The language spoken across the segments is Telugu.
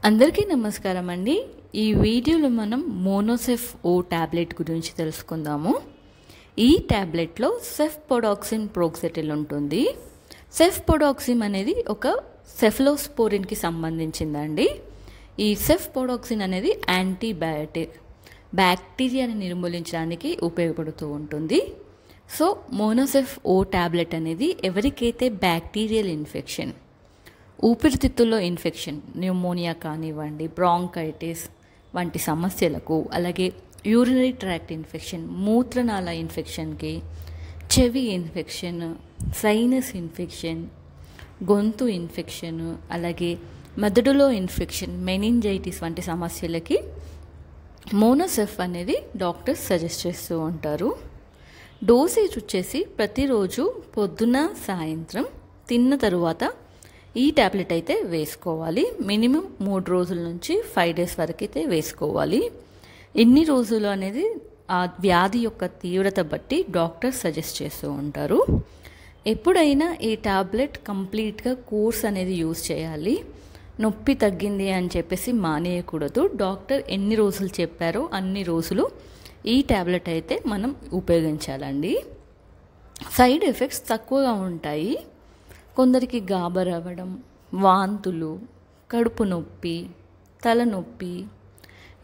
అందరికీ నమస్కారం అండి. ఈ వీడియోలో మనం మోనోసెఫ్ ఓ ట్యాబ్లెట్ గురించి తెలుసుకుందాము. ఈ ట్యాబ్లెట్లో సెఫ్పోడాక్సిన్ ప్రోక్సెటిల్ ఉంటుంది. సెఫ్పోడాక్సిన్ అనేది ఒక సెఫలోస్పోరిన్కి సంబంధించిందండి. ఈ సెఫ్పోడాక్సిన్ అనేది యాంటీబయాటిక్, బ్యాక్టీరియాని నిర్మూలించడానికి ఉపయోగపడుతూ ఉంటుంది. సో మోనోసెఫ్ ఓ ట్యాబ్లెట్ అనేది ఎవరికైతే బ్యాక్టీరియల్ ఇన్ఫెక్షన్, ఊపిరితిత్తుల్లో ఇన్ఫెక్షన్, న్యూమోనియా కానివ్వండి, బ్రాంకైటిస్ వంటి సమస్యలకు, అలాగే యూరినరీ ట్రాక్ట్ ఇన్ఫెక్షన్, మూత్రనాళ ఇన్ఫెక్షన్కి, చెవి ఇన్ఫెక్షన్, సైనస్ ఇన్ఫెక్షన్, గొంతు ఇన్ఫెక్షన్, అలాగే మెదడులో ఇన్ఫెక్షన్, మెనింజైటిస్ వంటి సమస్యలకి మోనోసెఫ్ అనేది డాక్టర్స్ సజెస్ట్ చేస్తూ ఉంటారు. డోసేజ్ వచ్చేసి ప్రతిరోజు పొద్దున సాయంత్రం తిన్న తరువాత ఈ ట్యాబ్లెట్ అయితే వేసుకోవాలి. మినిమం 3 రోజుల నుంచి 5 డేస్ వరకు అయితే వేసుకోవాలి. ఎన్ని రోజులు అనేది ఆ వ్యాధి యొక్క తీవ్రత బట్టి డాక్టర్ సజెస్ట్ చేస్తూ ఉంటారు. ఎప్పుడైనా ఈ ట్యాబ్లెట్ కంప్లీట్గా కోర్స్ అనేది యూజ్ చేయాలి. నొప్పి తగ్గింది అని చెప్పేసి మానేయకూడదు. డాక్టర్ ఎన్ని రోజులు చెప్పారో అన్ని రోజులు ఈ ట్యాబ్లెట్ అయితే మనం ఉపయోగించాలండి. సైడ్ ఎఫెక్ట్స్ తక్కువగా ఉంటాయి. కొందరికి గాబర్ అవ్వడం, వాంతులు, కడుపు నొప్పి, తలనొప్పి,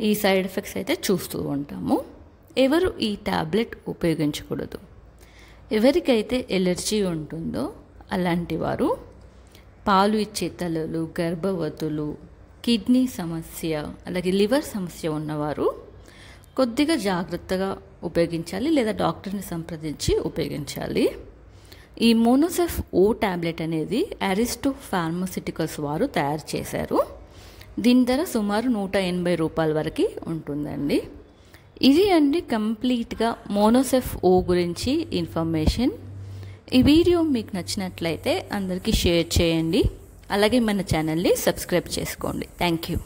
ఈ సైడ్ ఎఫెక్ట్స్ అయితే చూస్తూ ఉంటాము. ఎవరు ఈ ట్యాబ్లెట్ ఉపయోగించకూడదు? ఎవరికైతే ఎలర్జీ ఉంటుందో అలాంటి వారు, పాలు ఇచ్చే తల్లులు, గర్భవతులు, కిడ్నీ సమస్య, అలాగే లివర్ సమస్య ఉన్నవారు కొద్దిగా జాగ్రత్తగా ఉపయోగించాలి, లేదా డాక్టర్ని సంప్రదించి ఉపయోగించాలి. ఈ మోనోసెఫ్ ఓ ట్యాబ్లెట్ అనేది అరిస్టో ఫార్మాస్యూటికల్స్ వారు తయారు చేశారు. దీని ధర సుమారు 180 రూపాయల వరకు ఉంటుందండి. ఇది అండి కంప్లీట్గా మోనోసెఫ్ ఓ గురించి ఇన్ఫర్మేషన్. ఈ వీడియో మీకు నచ్చినట్లయితే అందరికీ షేర్ చేయండి, అలాగే మన ఛానల్ని సబ్స్క్రైబ్ చేసుకోండి. Thank you.